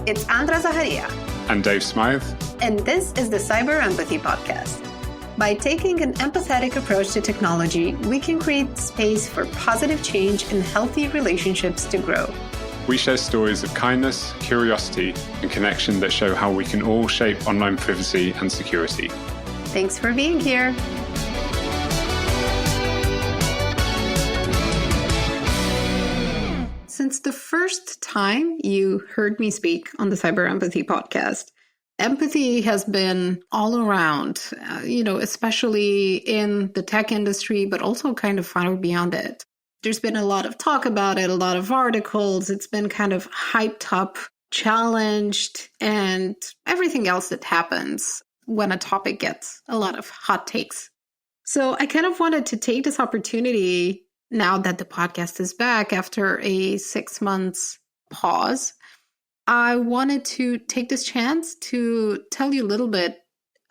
It's Andra Zaharia. And Dave Smythe. And this is the Cyber Empathy Podcast. By taking an empathetic approach to technology, we can create space for positive change and healthy relationships to grow. We share stories of kindness, curiosity, and connection that show how we can all shape online privacy and security. Thanks for being here. Since the first time you heard me speak on the Cyber Empathy Podcast, empathy has been all around, especially in the tech industry, but also kind of far beyond it. There's been a lot of talk about it, a lot of articles. It's been kind of hyped up, challenged, and everything else that happens when a topic gets a lot of hot takes. So I kind of wanted to take this opportunity now that the podcast is back after a 6 months pause. I wanted to take this chance to tell you a little bit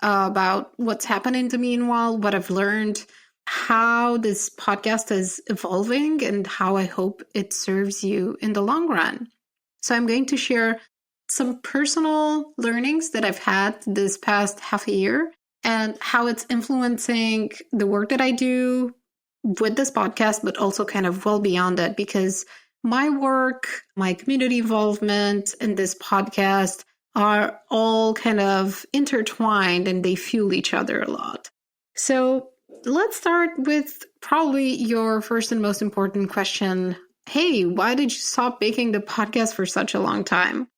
about what's happened in the meanwhile, what I've learned, how this podcast is evolving, and how I hope it serves you in the long run. So I'm going to share some personal learnings that I've had this past half a year and how it's influencing the work that I do with this podcast, but also kind of well beyond that, because my work, my community involvement, and this podcast are all kind of intertwined and they fuel each other a lot. So let's start with probably your first and most important question. Hey, why did you stop making the podcast for such a long time?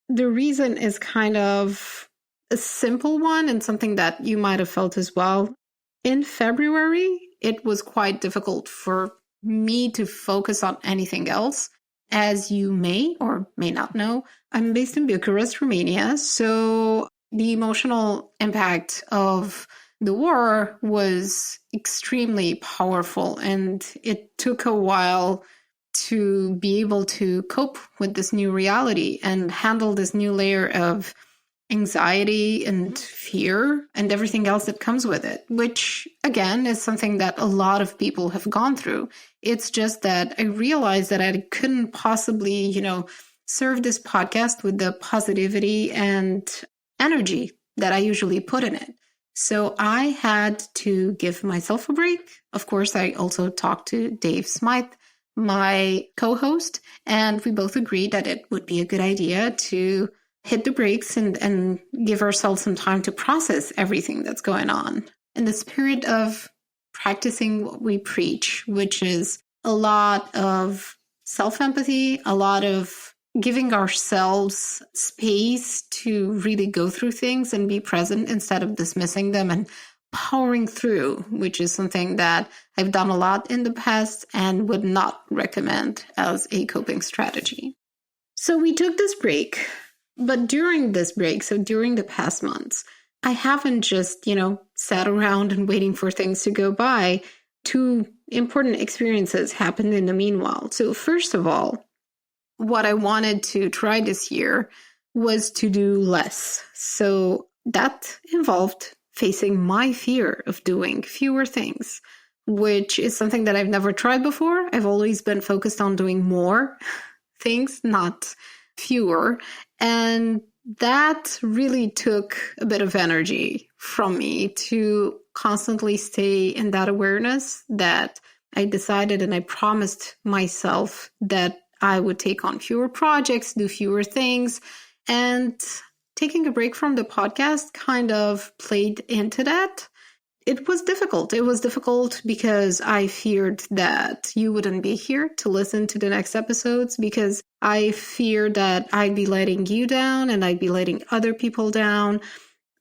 The reason is kind of a simple one and something that you might have felt as well. In February, it was quite difficult for me to focus on anything else. As you may or may not know, I'm based in Bucharest, Romania. So the emotional impact of the war was extremely powerful, and it took a while to be able to cope with this new reality and handle this new layer of anxiety and fear and everything else that comes with it, which again is something that a lot of people have gone through. It's just that I realized that I couldn't possibly, serve this podcast with the positivity and energy that I usually put in it. So I had to give myself a break. Of course, I also talked to Dave Smythe, my co-host, and we both agreed that it would be a good idea to hit the brakes and give ourselves some time to process everything that's going on. In the spirit of practicing what we preach, which is a lot of self-empathy, a lot of giving ourselves space to really go through things and be present instead of dismissing them and powering through, which is something that I've done a lot in the past and would not recommend as a coping strategy. So we took this break. But during this break, so during the past months, I haven't just, sat around and waiting for things to go by. Two important experiences happened in the meanwhile. So first of all, what I wanted to try this year was to do less. So that involved facing my fear of doing fewer things, which is something that I've never tried before. I've always been focused on doing more things, not fewer. And that really took a bit of energy from me to constantly stay in that awareness that I decided and I promised myself that I would take on fewer projects, do fewer things. And taking a break from the podcast kind of played into that. It was difficult. It was difficult because I feared that you wouldn't be here to listen to the next episodes, because I feared that I'd be letting you down and I'd be letting other people down,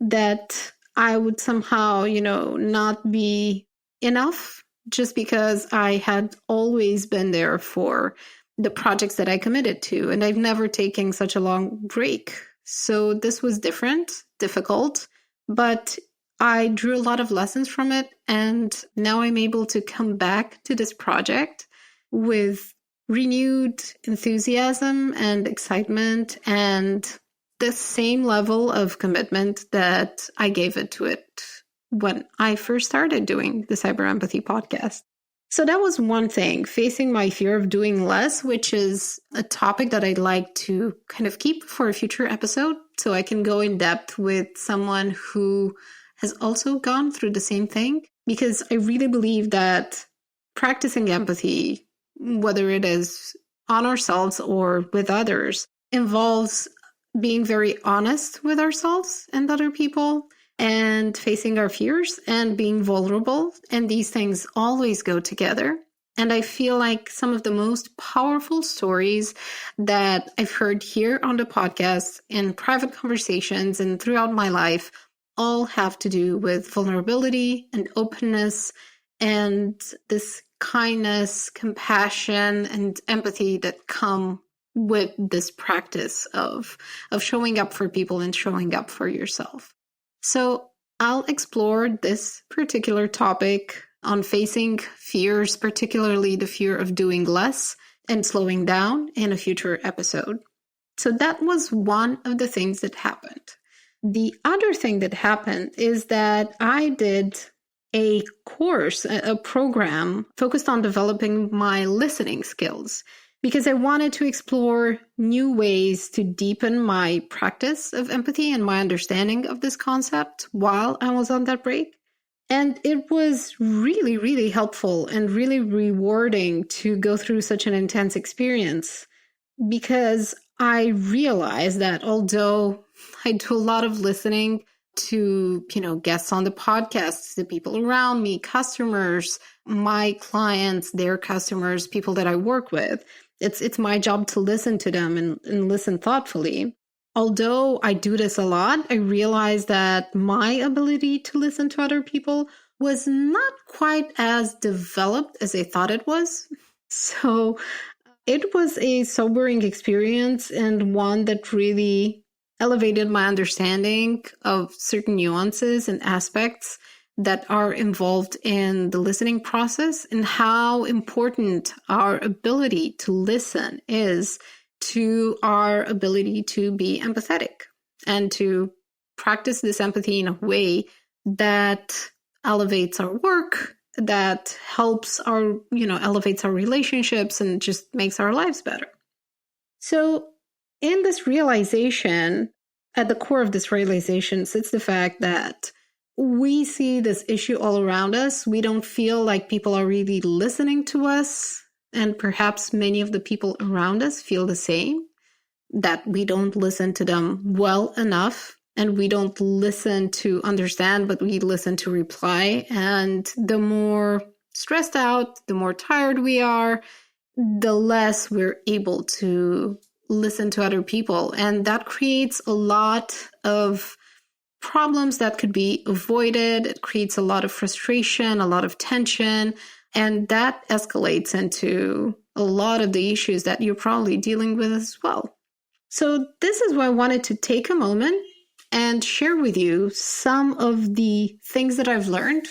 that I would somehow, not be enough just because I had always been there for the projects that I committed to. And I've never taken such a long break. So this was difficult, but I drew a lot of lessons from it, and now I'm able to come back to this project with renewed enthusiasm and excitement and the same level of commitment that I gave it when I first started doing the Cyber Empathy Podcast. So that was one thing, facing my fear of doing less, which is a topic that I'd like to kind of keep for a future episode so I can go in depth with someone who has also gone through the same thing. Because I really believe that practicing empathy, whether it is on ourselves or with others, involves being very honest with ourselves and other people, and facing our fears and being vulnerable. And these things always go together. And I feel like some of the most powerful stories that I've heard here on the podcast, in private conversations, and throughout my life all have to do with vulnerability and openness and this kindness, compassion, and empathy that come with this practice of showing up for people and showing up for yourself. So I'll explore this particular topic on facing fears, particularly the fear of doing less and slowing down, in a future episode. So that was one of the things that happened. The other thing that happened is that I did a course, a program focused on developing my listening skills, because I wanted to explore new ways to deepen my practice of empathy and my understanding of this concept while I was on that break. And it was really, really helpful and really rewarding to go through such an intense experience, because I realized that although I do a lot of listening to, guests on the podcast, the people around me, customers, my clients, their customers, people that I work with, it's my job to listen to them and listen thoughtfully. Although I do this a lot, I realized that my ability to listen to other people was not quite as developed as I thought it was. So it was a sobering experience, and one that really elevated my understanding of certain nuances and aspects that are involved in the listening process, and how important our ability to listen is to our ability to be empathetic and to practice this empathy in a way that elevates our work, that helps elevates our relationships and just makes our lives better. So in this realization, at the core of this realization sits the fact that we see this issue all around us. We don't feel like people are really listening to us. And perhaps many of the people around us feel the same, that we don't listen to them well enough. And we don't listen to understand, but we listen to reply. And the more stressed out, the more tired we are, the less we're able to listen to other people. And that creates a lot of problems that could be avoided. It creates a lot of frustration, a lot of tension, and that escalates into a lot of the issues that you're probably dealing with as well. So this is why I wanted to take a moment and share with you some of the things that I've learned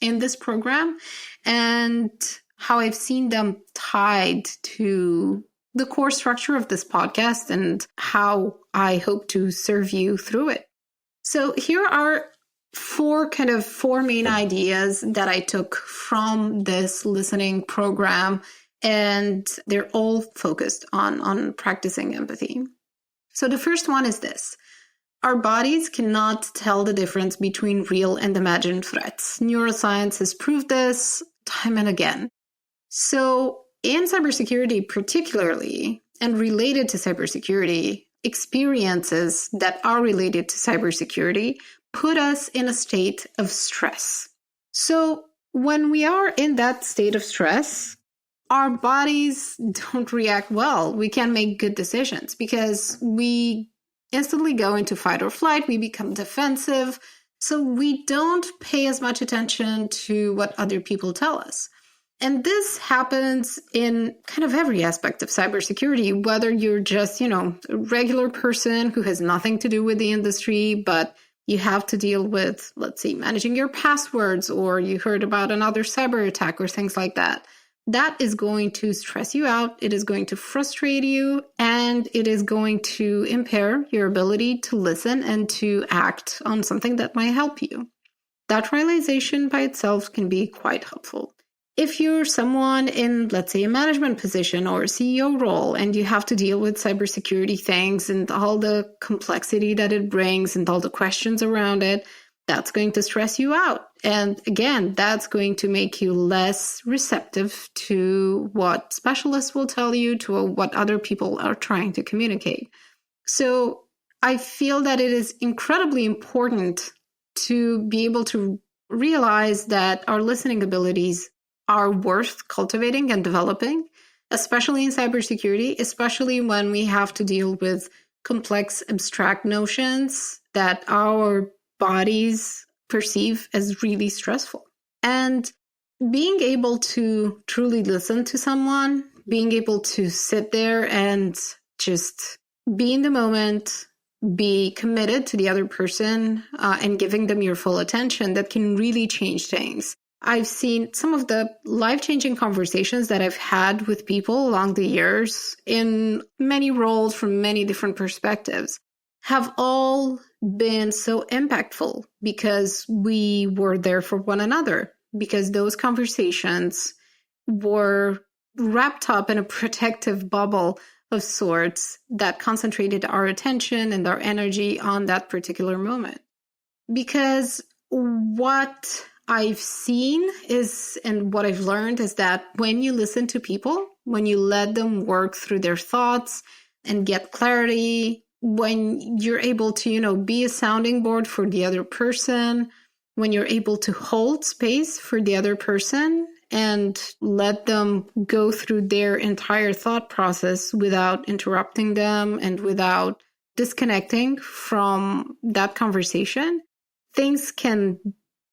in this program and how I've seen them tied to the core structure of this podcast and how I hope to serve you through it. So here are four main ideas that I took from this listening program, and they're all focused on practicing empathy. So the first one is this: our bodies cannot tell the difference between real and imagined threats. Neuroscience has proved this time and again. So in cybersecurity particularly, and related to cybersecurity, experiences that are related to cybersecurity put us in a state of stress. So when we are in that state of stress, our bodies don't react well. We can't make good decisions because we instantly go into fight or flight. We become defensive. So we don't pay as much attention to what other people tell us. And this happens in kind of every aspect of cybersecurity, whether you're just, a regular person who has nothing to do with the industry, but you have to deal with, let's say, managing your passwords, or you heard about another cyber attack or things like that. That is going to stress you out. It is going to frustrate you, and it is going to impair your ability to listen and to act on something that might help you. That realization by itself can be quite helpful. If you're someone in, let's say, a management position or a CEO role, and you have to deal with cybersecurity things and all the complexity that it brings and all the questions around it, that's going to stress you out. And again, that's going to make you less receptive to what specialists will tell you, to what other people are trying to communicate. So I feel that it is incredibly important to be able to realize that our listening abilities are worth cultivating and developing, especially in cybersecurity, especially when we have to deal with complex, abstract notions that our bodies perceive as really stressful. And being able to truly listen to someone, being able to sit there and just be in the moment, be committed to the other person, and giving them your full attention, that can really change things. I've seen some of the life-changing conversations that I've had with people along the years in many roles from many different perspectives have all been so impactful because we were there for one another, because those conversations were wrapped up in a protective bubble of sorts that concentrated our attention and our energy on that particular moment. Because what I've seen is, and what I've learned is that when you listen to people, when you let them work through their thoughts and get clarity, when you're able to, be a sounding board for the other person, when you're able to hold space for the other person and let them go through their entire thought process without interrupting them and without disconnecting from that conversation, things can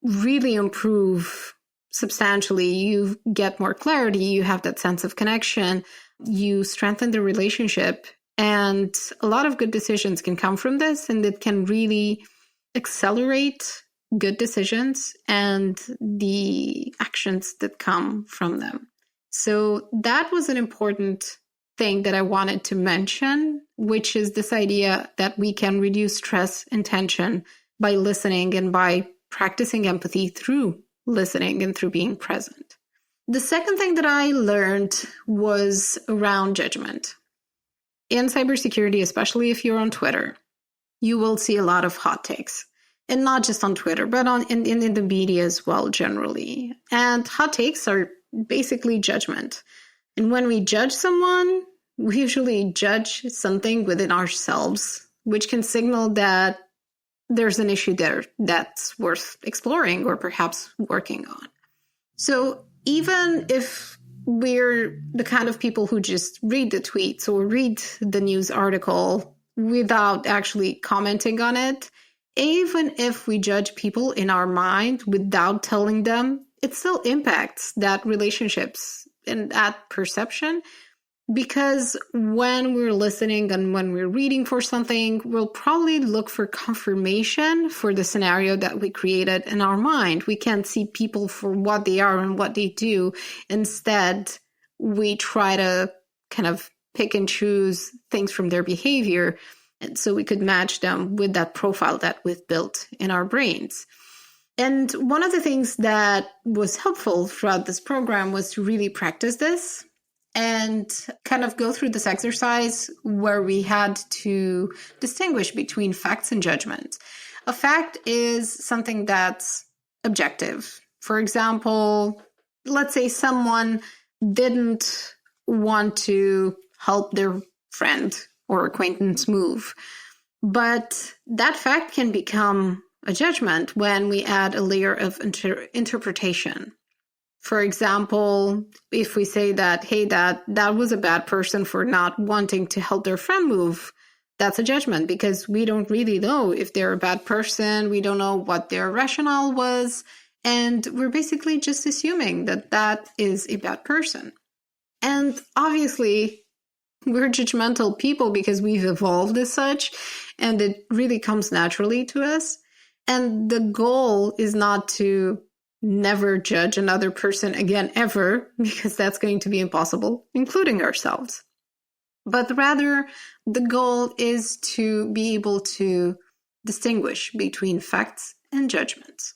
really improve substantially. You get more clarity, you have that sense of connection, you strengthen the relationship, and a lot of good decisions can come from this, and it can really accelerate good decisions and the actions that come from them. So that was an important thing that I wanted to mention, which is this idea that we can reduce stress and tension by listening and by practicing empathy through listening and through being present. The second thing that I learned was around judgment. In cybersecurity, especially if you're on Twitter, you will see a lot of hot takes. And not just on Twitter, but in the media as well, generally. And hot takes are basically judgment. And when we judge someone, we usually judge something within ourselves, which can signal that there's an issue there that's worth exploring or perhaps working on. So even if we're the kind of people who just read the tweets or read the news article without actually commenting on it, even if we judge people in our mind without telling them, it still impacts that relationships and that perception. Because when we're listening and when we're reading for something, we'll probably look for confirmation for the scenario that we created in our mind. We can't see people for what they are and what they do. Instead, we try to kind of pick and choose things from their behavior, and so we could match them with that profile that we've built in our brains. And one of the things that was helpful throughout this program was to really practice this and kind of go through this exercise where we had to distinguish between facts and judgment. A fact is something that's objective. For example, let's say someone didn't want to help their friend or acquaintance move. But that fact can become a judgment when we add a layer of interpretation. For example, if we say that, hey, that was a bad person for not wanting to help their friend move, that's a judgment because we don't really know if they're a bad person. We don't know what their rationale was. And we're basically just assuming that that is a bad person. And obviously, we're judgmental people because we've evolved as such, and it really comes naturally to us. And the goal is not to never judge another person again, ever, because that's going to be impossible, including ourselves. But rather, the goal is to be able to distinguish between facts and judgments.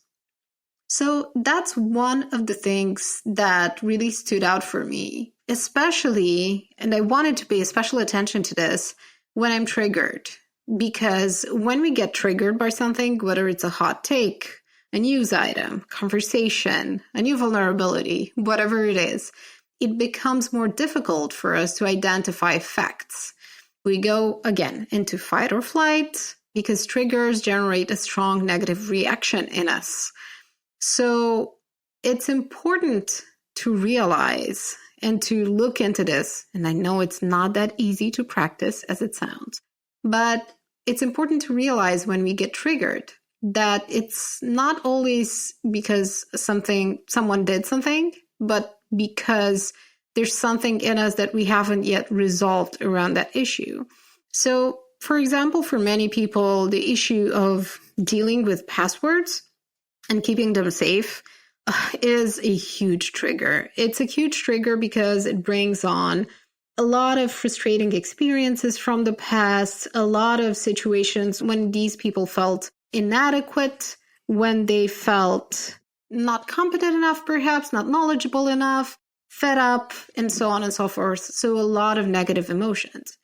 So that's one of the things that really stood out for me, especially, and I wanted to pay special attention to this when I'm triggered. Because when we get triggered by something, whether it's a hot take, a news item, conversation, a new vulnerability, whatever it is, it becomes more difficult for us to identify facts. We go, again, into fight or flight because triggers generate a strong negative reaction in us. So it's important to realize and to look into this. And I know it's not that easy to practice as it sounds, but it's important to realize when we get triggered that it's not always because someone did something, but because there's something in us that we haven't yet resolved around that issue. So, for example, for many people, the issue of dealing with passwords and keeping them safe is a huge trigger. It's a huge trigger because it brings on a lot of frustrating experiences from the past, a lot of situations when these people felt inadequate, when they felt not competent enough, perhaps not knowledgeable enough, fed up, and so on and so forth. So a lot of negative emotions.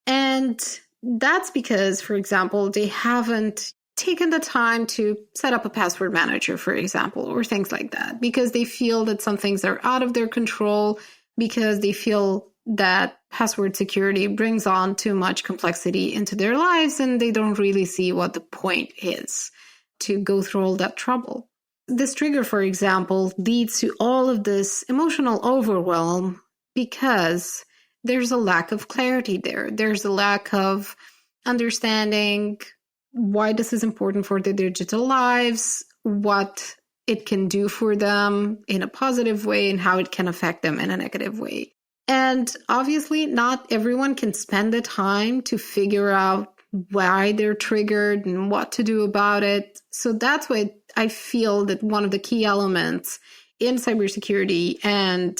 And that's because, for example, they haven't taken the time to set up a password manager, for example, or things like that, because they feel that some things are out of their control, because they feel that password security brings on too much complexity into their lives, and they don't really see what the point is to go through all that trouble. This trigger, for example, leads to all of this emotional overwhelm because there's a lack of clarity there. There's a lack of understanding why this is important for their digital lives, what it can do for them in a positive way, and how it can affect them in a negative way. And obviously, not everyone can spend the time to figure out why they're triggered and what to do about it. So that's why I feel that one of the key elements in cybersecurity and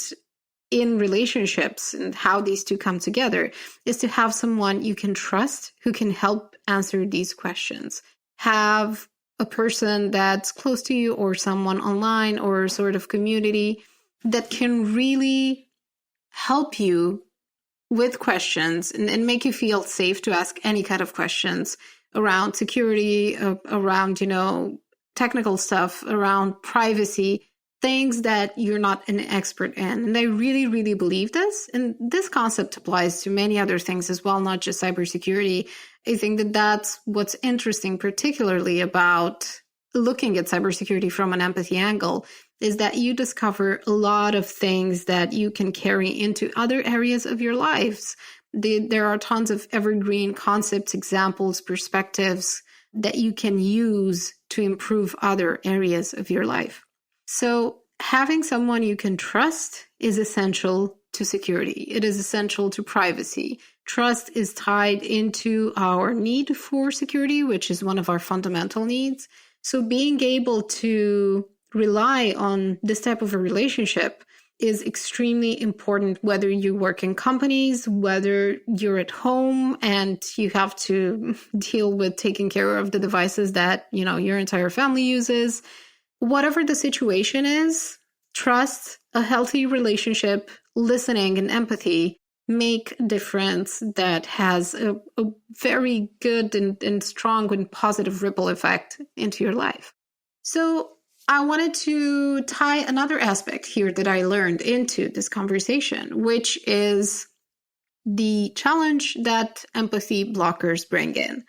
in relationships and how these two come together is to have someone you can trust who can help answer these questions. Have a person that's close to you or someone online or a sort of community that can really help you with questions and make you feel safe to ask any kind of questions around security, around, technical stuff, around privacy, things that you're not an expert in. And I really, really believe this. And this concept applies to many other things as well, not just cybersecurity. I think that that's what's interesting, particularly about looking at cybersecurity from an empathy angle, is that you discover a lot of things that you can carry into other areas of your lives. There are tons of evergreen concepts, examples, perspectives that you can use to improve other areas of your life. So having someone you can trust is essential to security. It is essential to privacy. Trust is tied into our need for security, which is one of our fundamental needs. So being able to rely on this type of a relationship is extremely important, whether you work in companies, whether you're at home and you have to deal with taking care of the devices that, your entire family uses. Whatever the situation is, trust, a healthy relationship, listening, and empathy make a difference that has a very good and strong and positive ripple effect into your life. So I wanted to tie another aspect here that I learned into this conversation, which is the challenge that empathy blockers bring in.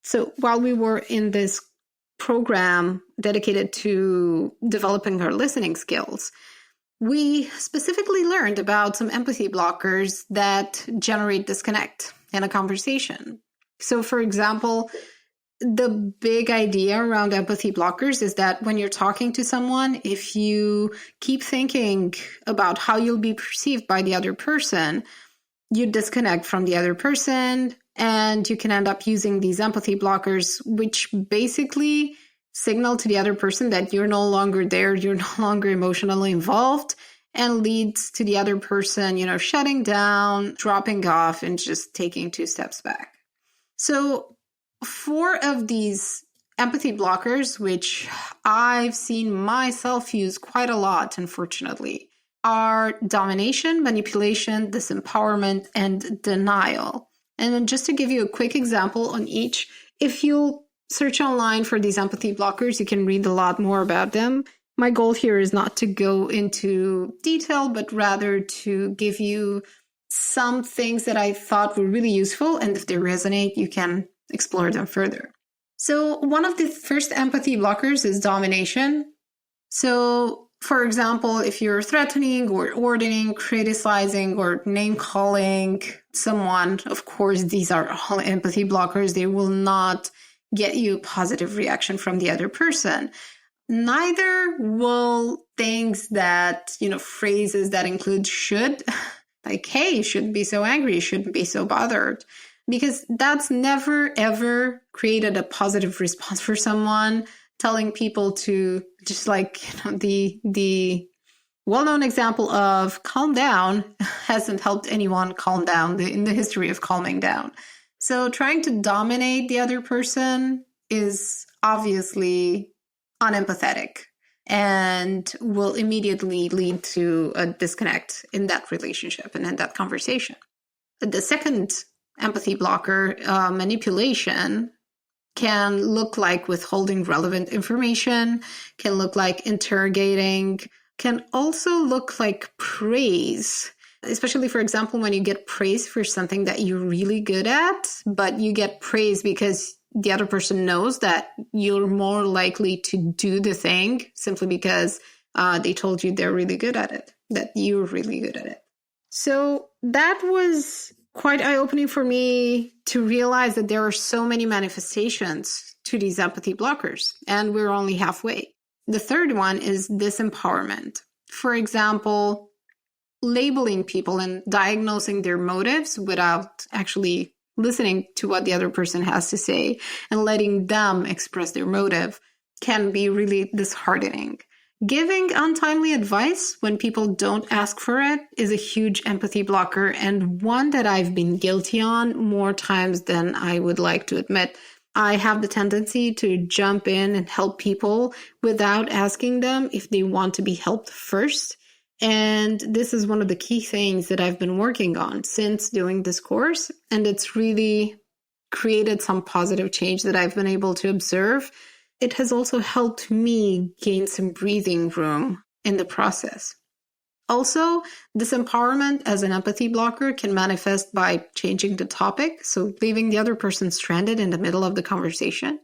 So while we were in this program dedicated to developing our listening skills, we specifically learned about some empathy blockers that generate disconnect in a conversation. So, for example, the big idea around empathy blockers is that when you're talking to someone, if you keep thinking about how you'll be perceived by the other person, you disconnect from the other person, and you can end up using these empathy blockers, which basically signal to the other person that you're no longer there, you're no longer emotionally involved, and leads to the other person, shutting down, dropping off, and just taking 2 steps back. So 4 of these empathy blockers, which I've seen myself use quite a lot, unfortunately, are domination, manipulation, disempowerment, and denial. And then just to give you a quick example on each, if you search online for these empathy blockers, you can read a lot more about them. My goal here is not to go into detail, but rather to give you some things that I thought were really useful. And if they resonate, you can explore them further. So one of the first empathy blockers is domination. So for example, if you're threatening or ordering, criticizing, or name-calling someone, of course, these are all empathy blockers. They will not get you a positive reaction from the other person. Neither will things that, phrases that include should, like, hey, you shouldn't be so angry, you shouldn't be so bothered, because that's never, ever created a positive response for someone. Telling people to just the well-known example of calm down hasn't helped anyone calm down in the history of calming down. So trying to dominate the other person is obviously unempathetic and will immediately lead to a disconnect in that relationship and in that conversation. The second empathy blocker, manipulation, can look like withholding relevant information, can look like interrogating, can also look like praise, especially, for example, when you get praise for something that you're really good at, but you get praise because the other person knows that you're more likely to do the thing simply because they told you they're really good at it, that you're really good at it. So that was quite eye-opening for me to realize that there are so many manifestations to these empathy blockers, and we're only halfway. The third one is disempowerment. For example, labeling people and diagnosing their motives without actually listening to what the other person has to say and letting them express their motive can be really disheartening. Giving untimely advice when people don't ask for it is a huge empathy blocker, and one that I've been guilty on more times than I would like to admit. I have the tendency to jump in and help people without asking them if they want to be helped first. And this is one of the key things that I've been working on since doing this course, and it's really created some positive change that I've been able to observe. It has also helped me gain some breathing room in the process. Also, disempowerment as an empathy blocker can manifest by changing the topic, so leaving the other person stranded in the middle of the conversation,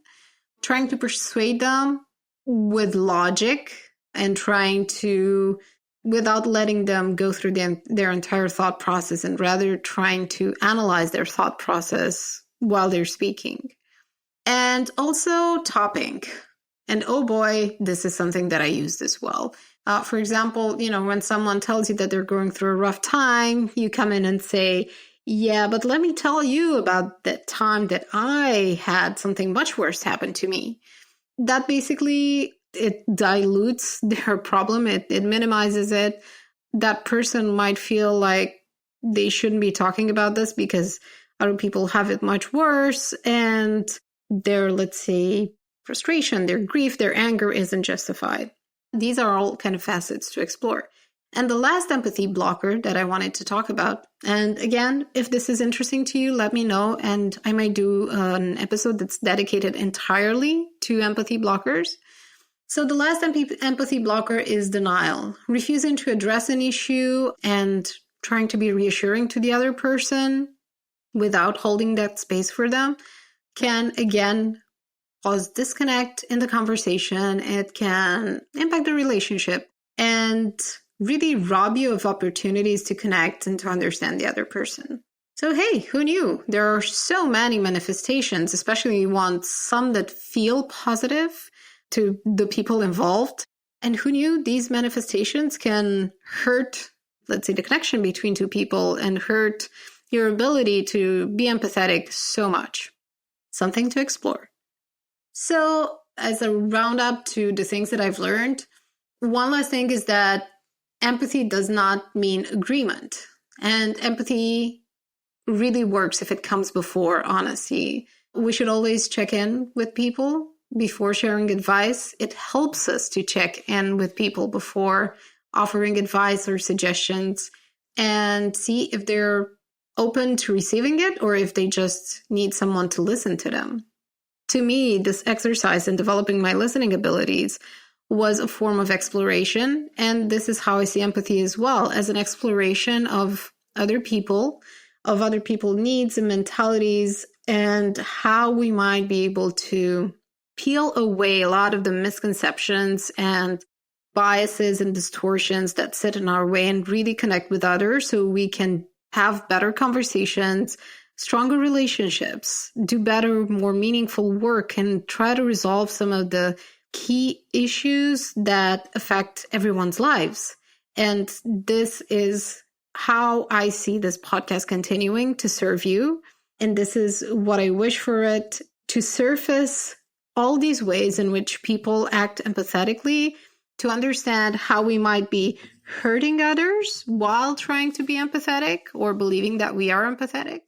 trying to persuade them with logic and trying to, without letting them go through their entire thought process, and rather trying to analyze their thought process while they're speaking. And also topping. And oh boy, this is something that I used as well. For example, when someone tells you that they're going through a rough time, you come in and say, yeah, but let me tell you about that time that I had something much worse happen to me. That basically, it dilutes their problem. It minimizes it. That person might feel like they shouldn't be talking about this because other people have it much worse, and their, let's say, frustration, their grief, their anger isn't justified. These are all kind of facets to explore. And the last empathy blocker that I wanted to talk about, and again, if this is interesting to you, let me know, and I might do an episode that's dedicated entirely to empathy blockers. So the last empathy blocker is denial, refusing to address an issue and trying to be reassuring to the other person without holding that space for them can, again, cause disconnect in the conversation. It can impact the relationship and really rob you of opportunities to connect and to understand the other person. So, hey, who knew? There are so many manifestations, especially some that feel positive to the people involved. And who knew these manifestations can hurt, let's say, the connection between two people and hurt your ability to be empathetic so much. Something to explore. So as a roundup to the things that I've learned, one last thing is that empathy does not mean agreement. And empathy really works if it comes before honesty. We should always check in with people before sharing advice. It helps us to check in with people before offering advice or suggestions and see if they're open to receiving it or if they just need someone to listen to them. To me, this exercise in developing my listening abilities was a form of exploration. And this is how I see empathy as well, as an exploration of other people's needs and mentalities, and how we might be able to peel away a lot of the misconceptions and biases and distortions that sit in our way and really connect with others so we can have better conversations, stronger relationships, do better, more meaningful work, and try to resolve some of the key issues that affect everyone's lives. And this is how I see this podcast continuing to serve you. And this is what I wish for it, to surface all these ways in which people act empathetically, to understand how we might be hurting others while trying to be empathetic or believing that we are empathetic,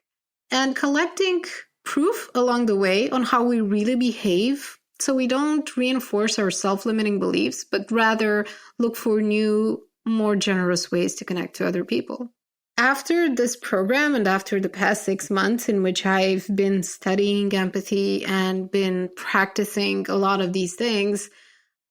and collecting proof along the way on how we really behave so we don't reinforce our self-limiting beliefs, but rather look for new, more generous ways to connect to other people. After this program and after the past 6 months in which I've been studying empathy and been practicing a lot of these things,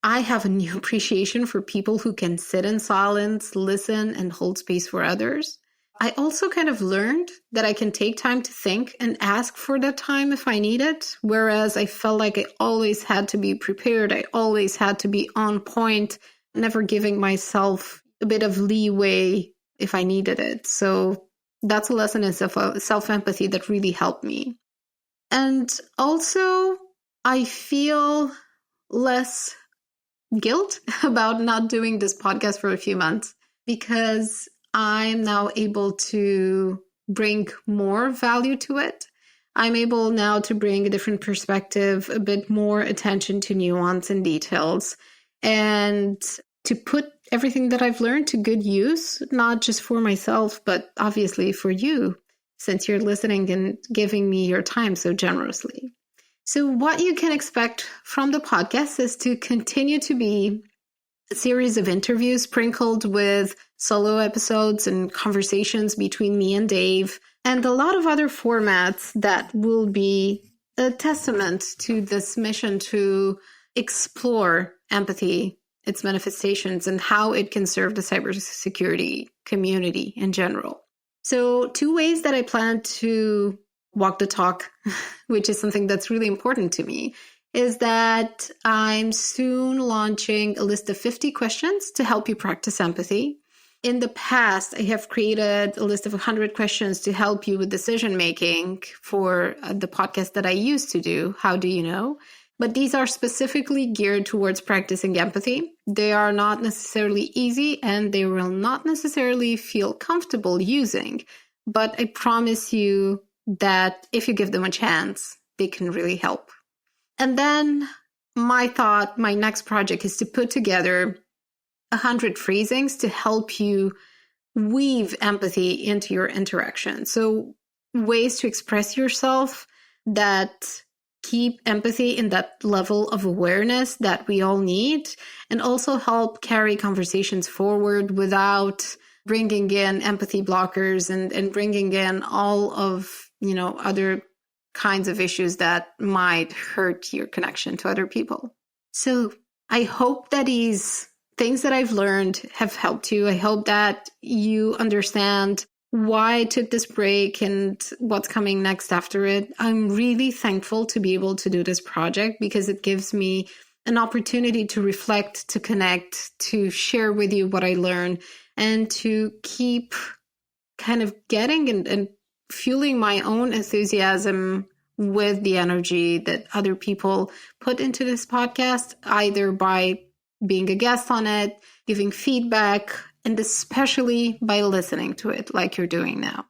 I have a new appreciation for people who can sit in silence, listen, and hold space for others. I also kind of learned that I can take time to think and ask for that time if I need it, whereas I felt like I always had to be prepared. I always had to be on point, never giving myself a bit of leeway if I needed it. So that's a lesson in self-empathy that really helped me. And also, I feel less guilt about not doing this podcast for a few months because I'm now able to bring more value to it. I'm able now to bring a different perspective, a bit more attention to nuance and details, and to put everything that I've learned to good use, not just for myself, but obviously for you, since you're listening and giving me your time so generously. So what you can expect from the podcast is to continue to be a series of interviews sprinkled with solo episodes and conversations between me and Dave, and a lot of other formats that will be a testament to this mission to explore empathy, its manifestations, and how it can serve the cybersecurity community in general. So 2 ways that I plan to walk the talk, which is something that's really important to me, is that I'm soon launching a list of 50 questions to help you practice empathy. In the past, I have created a list of 100 questions to help you with decision making for the podcast that I used to do, How Do You Know? But these are specifically geared towards practicing empathy. They are not necessarily easy and they will not necessarily feel comfortable using. But I promise you that if you give them a chance, they can really help. And then my next project is to put together 100 phrasings to help you weave empathy into your interaction. So ways to express yourself that keep empathy in that level of awareness that we all need, and also help carry conversations forward without bringing in empathy blockers and bringing in all of, other kinds of issues that might hurt your connection to other people. So I hope that these things that I've learned have helped you. I hope that you understand why I took this break and what's coming next after it. I'm really thankful to be able to do this project because it gives me an opportunity to reflect, to connect, to share with you what I learned, and to keep kind of getting and fueling my own enthusiasm with the energy that other people put into this podcast, either by being a guest on it, giving feedback, and especially by listening to it like you're doing now.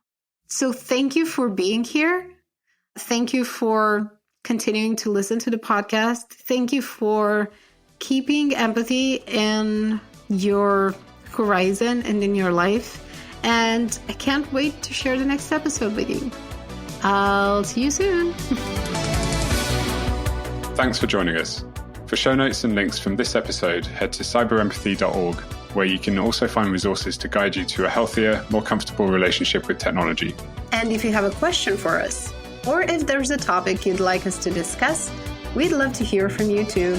So thank you for being here. Thank you for continuing to listen to the podcast. Thank you for keeping empathy in your horizon and in your life. And I can't wait to share the next episode with you. I'll see you soon. Thanks for joining us. For show notes and links from this episode, head to cyberempathy.org, where you can also find resources to guide you to a healthier, more comfortable relationship with technology. And if you have a question for us, or if there's a topic you'd like us to discuss, we'd love to hear from you too.